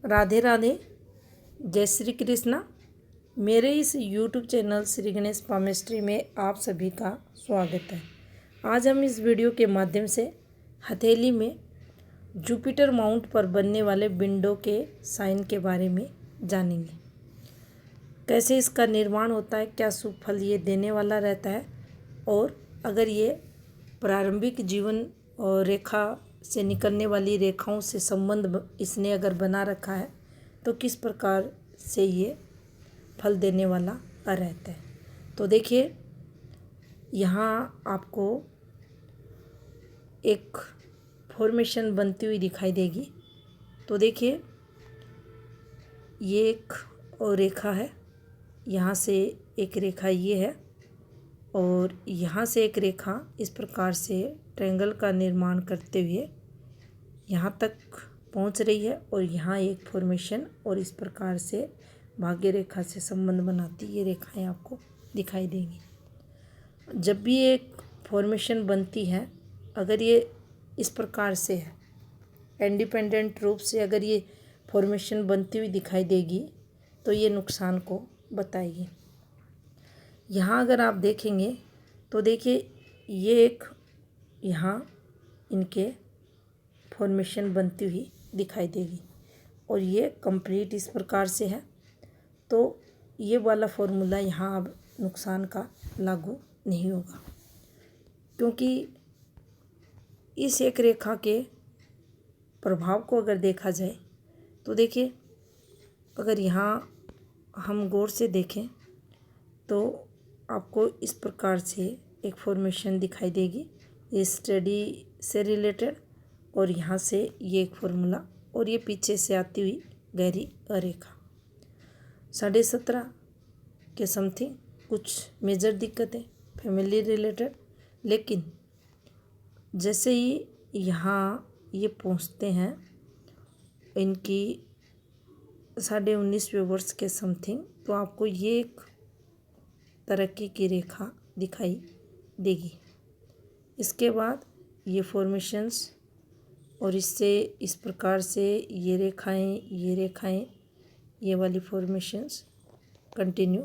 राधे राधे, जय श्री कृष्णा। मेरे इस YouTube channel Shri Ganesh palmistry में आप सभी का स्वागत है। आज हम इस वीडियो के माध्यम से हथेली में जुपिटर माउंट पर बनने वाले विंडो के साइन के बारे में जानेंगे। कैसे इसका निर्माण होता है, क्या शुभ फल ये देने वाला रहता है, और अगर ये प्रारंभिक जीवन और रेखा से निकलने वाली रेखाओं से संबंध इसने अगर बना रखा है तो किस प्रकार से ये फल देने वाला रहता है। तो देखिए, यहाँ आपको एक फॉर्मेशन बनती हुई दिखाई देगी। तो देखिए, ये एक और रेखा है, यहाँ से एक रेखा ये है और यहाँ से एक रेखा इस प्रकार से ट्रायंगल का निर्माण करते हुए यहाँ तक पहुँच रही है और यहाँ एक फॉर्मेशन और इस प्रकार से भाग्य रेखा से संबंध बनाती ये रेखाएं आपको दिखाई देंगी। जब भी एक फॉर्मेशन बनती है, अगर ये इस प्रकार से है, इंडिपेंडेंट रूप से अगर ये फॉर्मेशन बनती हुई दिखाई देगी तो ये नुकसान को बताएगी। यहाँ अगर आप देखेंगे तो देखिए, ये एक यहाँ इनके फॉर्मेशन बनती हुई दिखाई देगी और ये कंप्लीट इस प्रकार से है। तो ये वाला फॉर्मूला यहाँ अब नुकसान का लागू नहीं होगा, क्योंकि इस एक रेखा के प्रभाव को अगर देखा जाए तो देखिए, अगर यहाँ हम गौर से देखें तो आपको इस प्रकार से एक फॉर्मेशन दिखाई देगी, ये स्टडी से रिलेटेड, और यहाँ से ये एक फॉर्मूला और ये पीछे से आती हुई गहरी रेखा 17.5 के समथिंग कुछ मेजर दिक्कतें फैमिली रिलेटेड। लेकिन जैसे ही यहाँ ये पहुँचते हैं इनकी 19.5वें वर्ष के समथिंग, तो आपको ये एक तरक्की की रेखा दिखाई देगी। इसके बाद ये फॉर्मेशंस और इससे इस प्रकार से ये रेखाएं ये वाली फॉर्मेशंस कंटिन्यू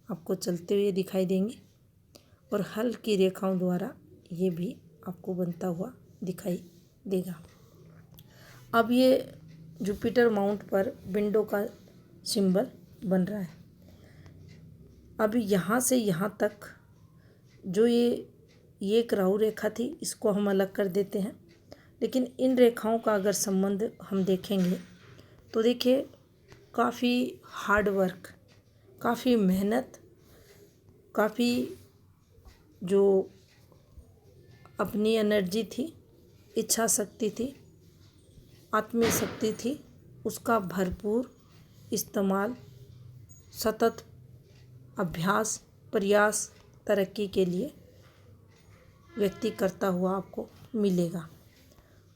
आपको चलते हुए दिखाई देंगे और हल्की रेखाओं द्वारा ये भी आपको बनता हुआ दिखाई देगा। अब ये जुपिटर माउंट पर विंडो का सिंबल बन रहा है। अब यहाँ से यहाँ तक जो ये एक राहु रेखा थी, इसको हम अलग कर देते हैं। लेकिन इन रेखाओं का अगर संबंध हम देखेंगे तो देखिए, काफ़ी हार्ड वर्क, काफ़ी मेहनत, काफ़ी जो अपनी एनर्जी थी, इच्छा शक्ति थी, आत्मीय शक्ति थी, उसका भरपूर इस्तेमाल, सतत अभ्यास, प्रयास, तरक्की के लिए व्यक्ति करता हुआ आपको मिलेगा।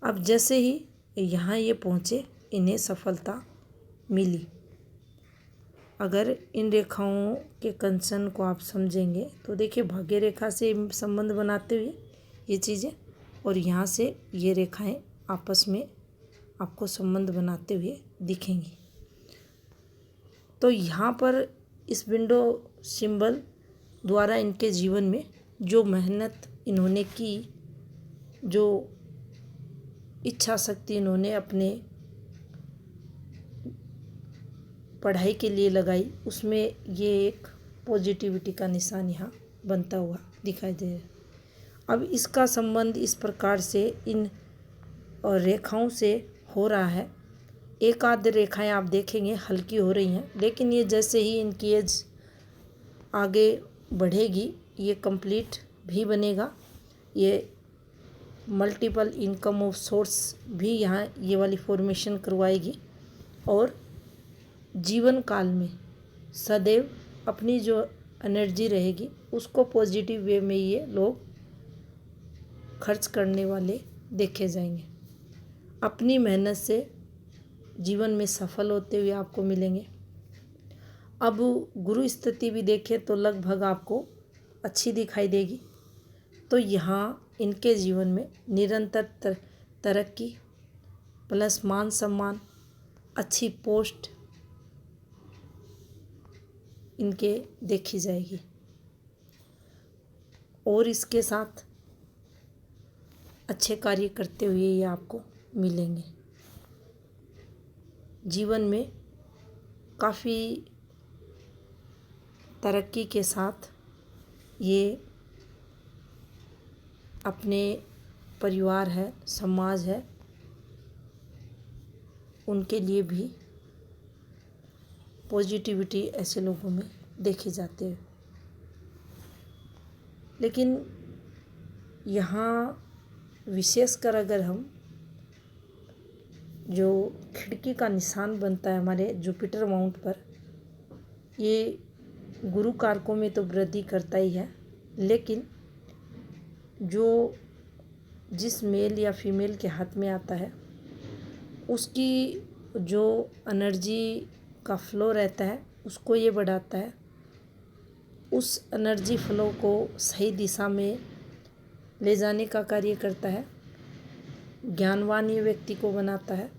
अब जैसे ही यहाँ ये पहुँचे, इन्हें सफलता मिली। अगर इन रेखाओं के कंसर्न को आप समझेंगे तो देखिए, भाग्य रेखा से संबंध बनाते हुए ये चीज़ें और यहाँ से ये रेखाएं आपस में आपको संबंध बनाते हुए दिखेंगी। तो यहाँ पर इस विंडो सिंबल द्वारा इनके जीवन में जो मेहनत इन्होंने की, जो इच्छा शक्ति इन्होंने अपने पढ़ाई के लिए लगाई, उसमें ये एक पॉजिटिविटी का निशान यहाँ बनता हुआ दिखाई दे रहा है। अब इसका संबंध इस प्रकार से इन और रेखाओं से हो रहा है। एक आध रेखाएं आप देखेंगे हल्की हो रही हैं, लेकिन ये जैसे ही इनकी एज आगे बढ़ेगी ये कंप्लीट भी बनेगा। ये मल्टीपल इनकम ऑफ सोर्स भी यहाँ ये वाली फॉर्मेशन करवाएगी और जीवन काल में सदैव अपनी जो एनर्जी रहेगी उसको पॉजिटिव वे में ये लोग खर्च करने वाले देखे जाएंगे। अपनी मेहनत से जीवन में सफल होते हुए आपको मिलेंगे। अब गुरु स्थिति भी देखें तो लगभग आपको अच्छी दिखाई देगी। तो यहाँ इनके जीवन में निरंतर तरक्की प्लस मान सम्मान अच्छी पोस्ट इनके देखी जाएगी और इसके साथ अच्छे कार्य करते हुए ये आपको मिलेंगे। जीवन में काफ़ी तरक्की के साथ ये अपने परिवार है, समाज है, उनके लिए भी पॉजिटिविटी ऐसे लोगों में देखी जाती है। लेकिन यहाँ विशेषकर अगर हम जो खिड़की का निशान बनता है हमारे जुपिटर माउंट पर, ये गुरु कारकों में तो वृद्धि करता ही है, लेकिन जो जिस मेल या फीमेल के हाथ में आता है उसकी जो एनर्जी का फ्लो रहता है उसको ये बढ़ाता है, उस एनर्जी फ्लो को सही दिशा में ले जाने का कार्य करता है, ज्ञानवान ये व्यक्ति को बनाता है,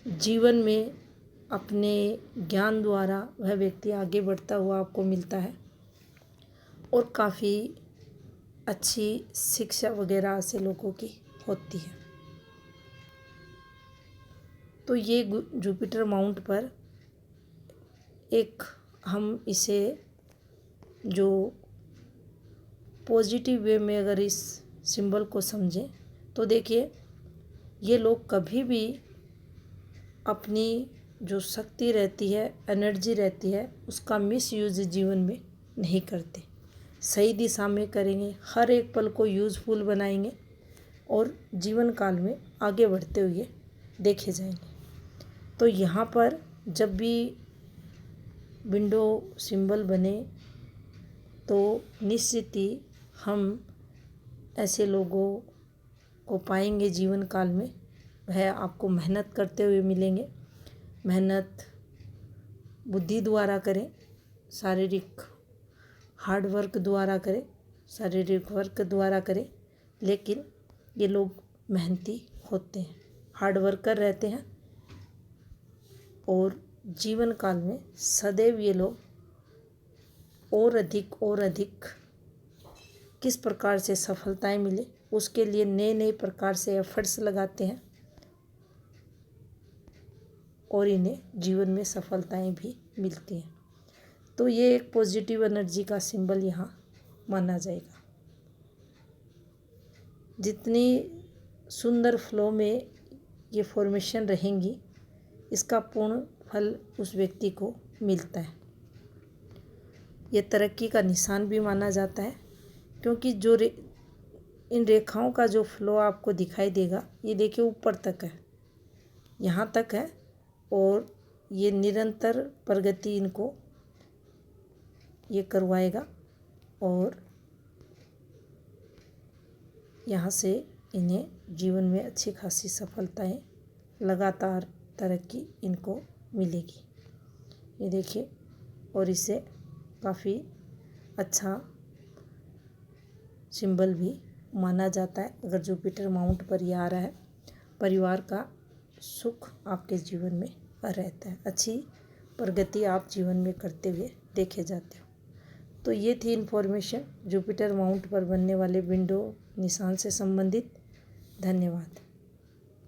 जीवन में अपने ज्ञान द्वारा वह व्यक्ति आगे बढ़ता हुआ आपको मिलता है और काफ़ी अच्छी शिक्षा वगैरह से लोगों की होती है। तो ये जुपिटर माउंट पर एक हम इसे जो पॉजिटिव वे में अगर इस सिंबल को समझें तो देखिए, ये लोग कभी भी अपनी जो शक्ति रहती है, एनर्जी रहती है, उसका मिसयूज जीवन में नहीं करते, सही दिशा में करेंगे, हर एक पल को यूज़फुल बनाएंगे और जीवन काल में आगे बढ़ते हुए देखे जाएंगे। तो यहाँ पर जब भी विंडो सिंबल बने तो निश्चित ही हम ऐसे लोगों को पाएंगे जीवन काल में। वह आपको मेहनत करते हुए मिलेंगे, मेहनत बुद्धि द्वारा करें, शारीरिक हार्ड वर्क द्वारा करें, शारीरिक वर्क द्वारा करें, लेकिन ये लोग मेहनती होते हैं, हार्ड वर्कर रहते हैं और जीवन काल में सदैव ये लोग और अधिक किस प्रकार से सफलताएं मिले उसके लिए नए नए प्रकार से एफर्ट्स लगाते हैं और इन्हें जीवन में सफलताएं भी मिलती हैं। तो ये एक पॉजिटिव एनर्जी का सिंबल यहाँ माना जाएगा। जितनी सुंदर फ्लो में ये फॉर्मेशन रहेंगी, इसका पूर्ण फल उस व्यक्ति को मिलता है। ये तरक्की का निशान भी माना जाता है, क्योंकि जो इन रेखाओं का जो फ्लो आपको दिखाई देगा, ये देखिए ऊपर तक है, यहाँ तक है और ये निरंतर प्रगति इनको ये करवाएगा और यहाँ से इन्हें जीवन में अच्छी खासी सफलताएं, लगातार तरक्की इनको मिलेगी। ये देखिए, और इसे काफ़ी अच्छा सिंबल भी माना जाता है। अगर जुपिटर माउंट पर ये आ रहा है, परिवार का सुख आपके जीवन में रहता है, अच्छी प्रगति आप जीवन में करते हुए देखे जाते हो। तो ये थी इन्फॉर्मेशन जुपिटर माउंट पर बनने वाले विंडो निशान से संबंधित। धन्यवाद।